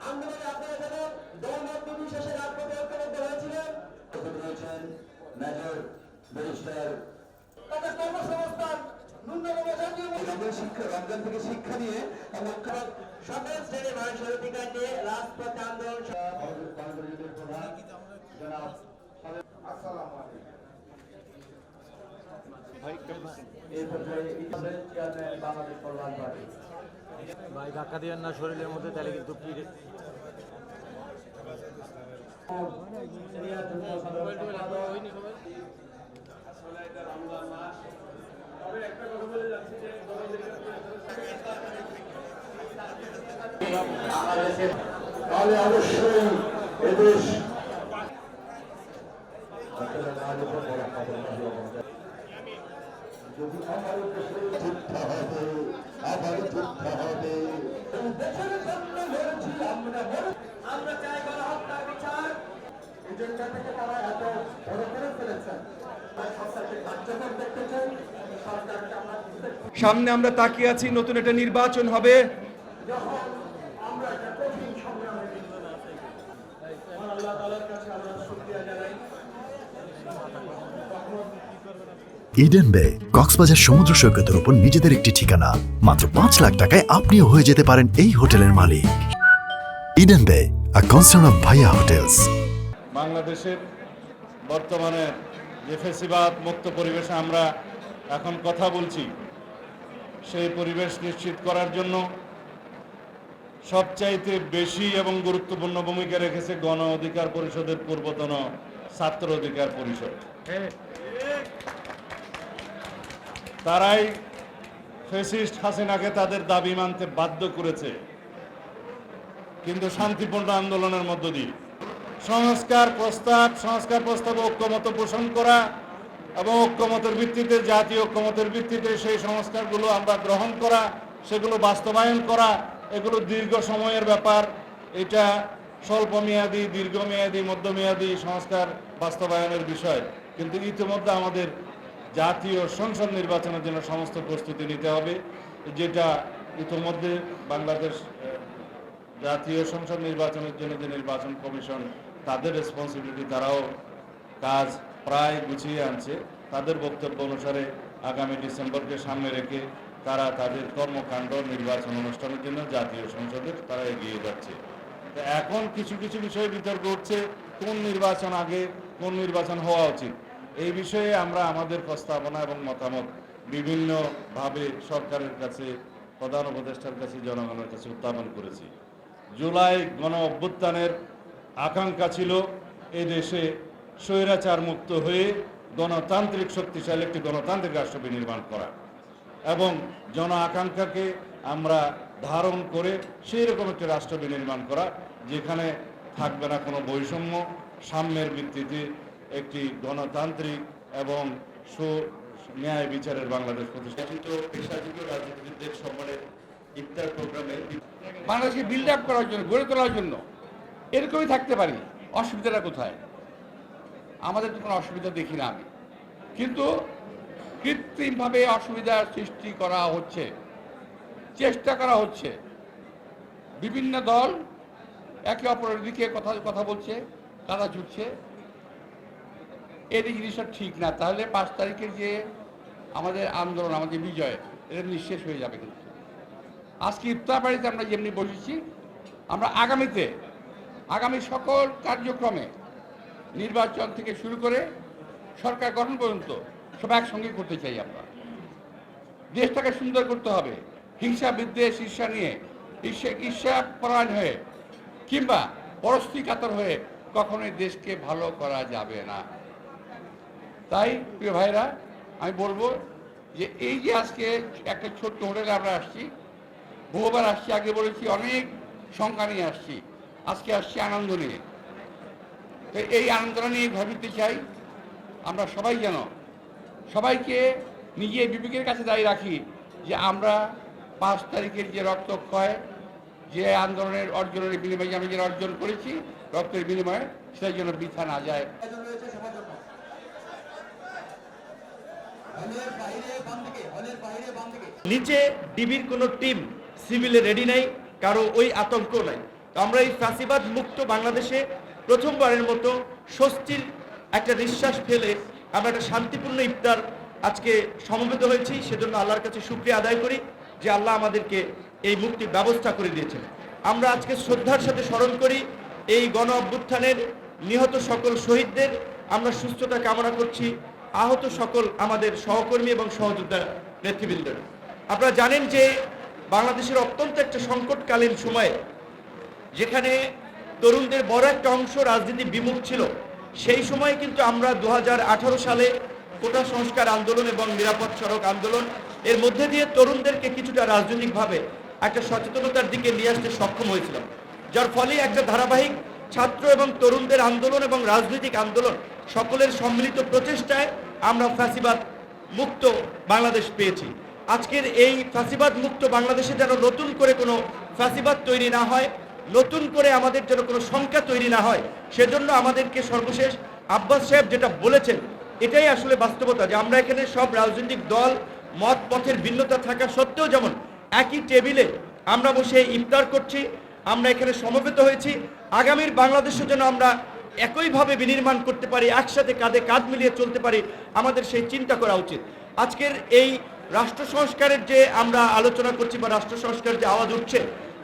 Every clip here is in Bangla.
আন্দোলনে আপনারা যারা দলমত নির্বিশেষে রাজপথে ঐক্যবদ্ধ হয়েছিলেন, মেজর ব্যারিস্টার তাদের কর্মসংস্থান রমজান থেকে শিক্ষা নিয়ে এবং সকল শ্রেণীর মানুষের অধিকার নিয়ে রাজপথে আন্দোলন প্রধান জনাব ভাই ধাক্কা দিয়েন না শরীরের মধ্যে, তাহলে কিন্তু তাহলে অবশ্যই এদেশ যদি আমারও দেশে যুদ্ধ হবে, আবারও যুদ্ধ হবে। দেশের জন্য লড়েছি আমরা চাই গণহত্যার বিচার। এজেন্ডা থেকে তারা এত বড় করে ফেলেছেন, সরকারকে কার্যকর দেখতে চাই। সরকারকে আমরা সামনে আমরা তাকিয়ে আছি, নতুন একটা নির্বাচন হবে। যখন আমরা একটা কঠিন সংগ্রামে আল্লাহ তাআলার কাছে আমরা শুকরিয়া জানাই। ইডেন বে কক্সবাজার সমুদ্র সৈকতের উপর নিজেদের একটি ঠিকানা। মাত্র ৫ লাখ টাকায় আপনিও হয়ে যেতে পারেন এই হোটেলের মালিক। ইডেন বে, আ কনসার্ন অফ ভাইয়া হোটেলস। বাংলাদেশের বর্তমানে যে ফ্যাসিবাদ মুক্ত পরিবেশে আমরা এখন কথা বলছি, সেই পরিবেশ নিশ্চিত করার জন্য সবচাইতে বেশি এবং গুরুত্বপূর্ণ ভূমিকা রেখেছে গণ অধিকার পরিষদের পূর্বতন ছাত্র অধিকার পরিষদ। তারাই ফ্যাসিস্ট হাসিনাকে তাদের দাবি মানতে বাধ্য করেছে, কিন্তু শান্তিপূর্ণ আন্দোলনের মধ্য দিয়ে সংস্কার প্রস্তাবে ঐক্যমত পোষণ করা এবং ঐক্যমতের ভিত্তিতে, জাতীয় ঐক্যমতের ভিত্তিতে সেই সংস্কারগুলো আমরা গ্রহণ করা, সেগুলো বাস্তবায়ন করা, এগুলো দীর্ঘ সময়ের ব্যাপার। এটা স্বল্পমেয়াদী, দীর্ঘমেয়াদী, মধ্যমেয়াদী সংস্কার বাস্তবায়নের বিষয়। কিন্তু ইতিমধ্যে আমাদের জাতীয় সংসদ নির্বাচনের জন্য সমস্ত প্রস্তুতি নিতে হবে, যেটা ইতিমধ্যে বাংলাদেশ জাতীয় সংসদ নির্বাচনের জন্য যে নির্বাচন কমিশন, তাদের রেসপন্সিবিলিটি, তারাও কাজ প্রায় গুছিয়ে আনছে। তাদের বক্তব্য অনুসারে আগামী ডিসেম্বরকে সামনে রেখে তারা তাদের কর্মকাণ্ড নির্বাচন অনুষ্ঠানের জন্য জাতীয় সংসদে তারা এগিয়ে যাচ্ছে। তো এখন কিছু কিছু বিষয়ে বিতর্ক উঠছে, কোন নির্বাচন আগে, কোন নির্বাচন হওয়া উচিত। এই বিষয়ে আমরা আমাদের প্রস্তাবনা এবং মতামত বিভিন্নভাবে সরকারের কাছে, প্রধান উপদেষ্টার কাছে, জনগণের কাছে উত্থাপন করেছি। জুলাই গণ অভ্যুত্থানের আকাঙ্ক্ষা ছিল এই দেশে স্বৈরাচার মুক্ত হয়ে গণতান্ত্রিক শক্তিশালী একটি গণতান্ত্রিক রাষ্ট্র বিনির্মাণ করা, এবং জন আকাঙ্ক্ষাকে আমরা ধারণ করে সেই রকম একটি রাষ্ট্র বিনির্মাণ করা, যেখানে থাকবে না কোনো বৈষম্য, সাম্যের ভিত্তিতে একটি গণতান্ত্রিক এবং ন্যায় বিচারের বাংলাদেশ প্রতিষ্ঠিত। পেশাজীবী রাজনীতিবিদদের সম্মানে ইফতার প্রোগ্রামে বাংলাদেশকে বিল্ড আপ করার জন্য, গড়ে তোলার জন্য এরকমই থাকতে পারি। অসুবিধাটা কোথায়? আমাদের তো কোনো অসুবিধা দেখি না আমি, কিন্তু কৃত্রিমভাবে অসুবিধার সৃষ্টি করা হচ্ছে, চেষ্টা করা হচ্ছে। বিভিন্ন দল একে অপরের দিকে কথা বলছে, কাদা ছুটছে। এই জিনিসটা ঠিক না। তাহলে 5 তারিখের যে আমাদের আন্দোলন, আমাদের বিজয়, এটা নিঃশেষ হয়ে যাবে। কিন্তু আজকে ইফতার বাড়িতে আমরা যেমনি বসেছি, আমরা আগামী সকল কার্যক্রমে, নির্বাচন থেকে শুরু করে সরকার গঠন পর্যন্ত সব একসঙ্গে করতে চাই। আমরা দেশটাকে সুন্দর করতে হবে। হিংসা, বিদ্বেষ, ঈর্ষা নিয়ে, ঈর্ষাপরায়ণ হয়ে কিংবা পরশ্রী কাতর হয়ে কখনোই দেশকে ভালো করা যাবে না। তাই প্রিয় ভাইরা, আমি বলবো যে এই যে আজকে একটা ছোট্ট হোটেলে আমরা আসছি, বহুবার আসছি, আগে বলেছি অনেক সংখ্যা নিয়ে আসছি, আজকে আসছি আনন্দ নিয়ে। তো এই আনন্দটা নিয়ে ভাবিতে চাই আমরা সবাই যেন সবাইকে নিজে বিবেকের কাছে দাঁড়িয়ে রাখি যে আমরা 5 তারিখের যে রক্তক্ষয়, যে আন্দোলনের অর্জনের বিনিময়ে আমরা যে অর্জন করেছি, রক্তের বিনিময়ে, সেটার জন্য বৃথা না যায়। নিচে ডিবির কোনো টিম সিভিলে রেডি নাই, কারো ওই আতঙ্ক নাই। তো আমরা এই ফ্যাসিবাদ মুক্ত বাংলাদেশে প্রথমবারের মতো স্বস্তির একটা নিঃশ্বাস ফেলে আমরা একটা শান্তিপূর্ণ ইফতার আজকে সমবেত হয়েছি। সেজন্য আল্লাহর কাছে শুকরিয়া আদায় করি যে আল্লাহ আমাদেরকে এই মুক্তির ব্যবস্থা করে দিয়েছেন। আমরা আজকে শ্রদ্ধার সাথে স্মরণ করি এই গণ অভ্যুত্থানের নিহত সকল শহীদদের, আমরা সুস্থতা কামনা করছি আহত সকল আমাদের সহকর্মী এবং সহযোদ্ধা নেতৃবৃন্দের। আপনারা জানেন যে বাংলাদেশের অত্যন্ত একটা সংকটকালীন সময়ে যেখানে তরুণদের বড় একটা অংশ রাজনীতি বিমুখ ছিল, সেই সময় কিন্তু আমরা 2018 সালে কোটা সংস্কার আন্দোলন এবং নিরাপদ সড়ক আন্দোলন এর মধ্যে দিয়ে তরুণদেরকে কিছুটা রাজনৈতিকভাবে একটা সচেতনতার দিকে নিয়ে আসতে সক্ষম হয়েছিলাম, যার ফলে একটা ধারাবাহিক ছাত্র এবং তরুণদের আন্দোলন এবং রাজনৈতিক আন্দোলন সকলের সম্মিলিত প্রচেষ্টায় আমরা ফ্যাসিবাদ মুক্ত বাংলাদেশ পেয়েছি। আজকের এই ফ্যাসিবাদ মুক্ত বাংলাদেশে যেন নতুন করে কোনো ফ্যাসিবাদ তৈরি না হয়, নতুন করে আমাদের যেন কোনো শঙ্কা তৈরি না হয়, সেজন্য আমাদেরকে সর্বশেষ আব্বাস সাহেব যেটা বলেছেন এটাই আসলে বাস্তবতা, যে আমরা এখানে সব রাজনৈতিক দল মত পথের ভিন্নতা থাকা সত্ত্বেও যেমন একই টেবিলে আমরা বসে ইফতার করছি, আমরা এখানে সমবেত হয়েছি, আগামীর বাংলাদেশে যেন আমরা একইভাবে বিনির্মাণ করতে পারি, একসাথে কাঁধে কাঁধ মিলিয়ে চলতে পারি, আমাদের সেই চিন্তা করা উচিত। আজকের এই রাষ্ট্র সংস্কারের যে আমরা আলোচনা করছি বা রাষ্ট্র সংস্কারের যে আওয়াজ উঠছে,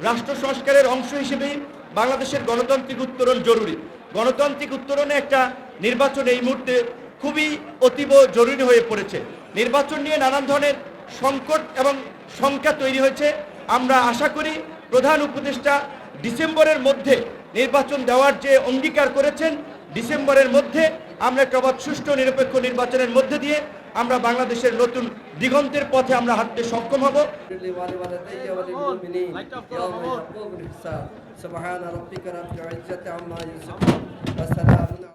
রাষ্ট্র সংস্কারের অংশ হিসেবেই বাংলাদেশের গণতান্ত্রিক উত্তরণ জরুরি। গণতান্ত্রিক উত্তরণে একটা নির্বাচন এই মুহূর্তে খুবই অতীব জরুরি হয়ে পড়েছে। নির্বাচন নিয়ে নানান ধরনের সংকট এবং শঙ্কা তৈরি হয়েছে। আমরা আশা করি প্রধান উপদেষ্টা ডিসেম্বরের মধ্যে নির্বাচন দেওয়ার যে অঙ্গীকার করেছেন, ডিসেম্বরের মধ্যে আমরা একটা সুষ্ঠু নিরপেক্ষ নির্বাচনের মধ্যে দিয়ে আমরা বাংলাদেশের নতুন দিগন্তের পথে আমরা হাঁটতে সক্ষম হব। سبحان ربك رب العزة عما يصفون وسلام